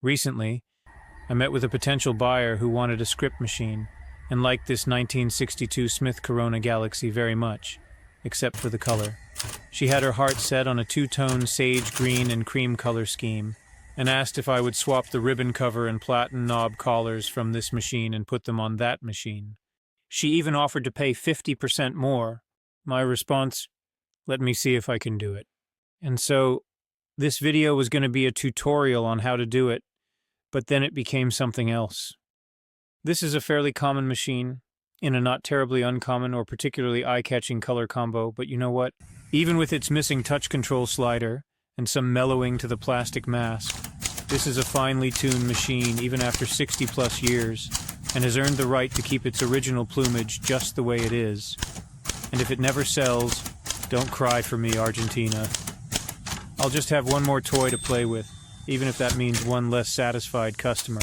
Recently, I met with a potential buyer who wanted a script machine and liked this 1962 Smith Corona Galaxy very much, except for the color. She had her heart set on a two-tone sage green and cream color scheme, and asked if I would swap the ribbon cover and platen knob collars from this machine and put them on that machine. She even offered to pay 50% more. My response, let me see if I can do it. And so, this video was going to be a tutorial on how to do it, but then it became something else. This is a fairly common machine, in a not terribly uncommon or particularly eye-catching color combo, but you know what? Even with its missing touch control slider and some mellowing to the plastic mask, this is a finely tuned machine even after 60-plus years, and has earned the right to keep its original plumage just the way it is. And if it never sells, don't cry for me, Argentina. I'll just have one more toy to play with, even if that means one less satisfied customer.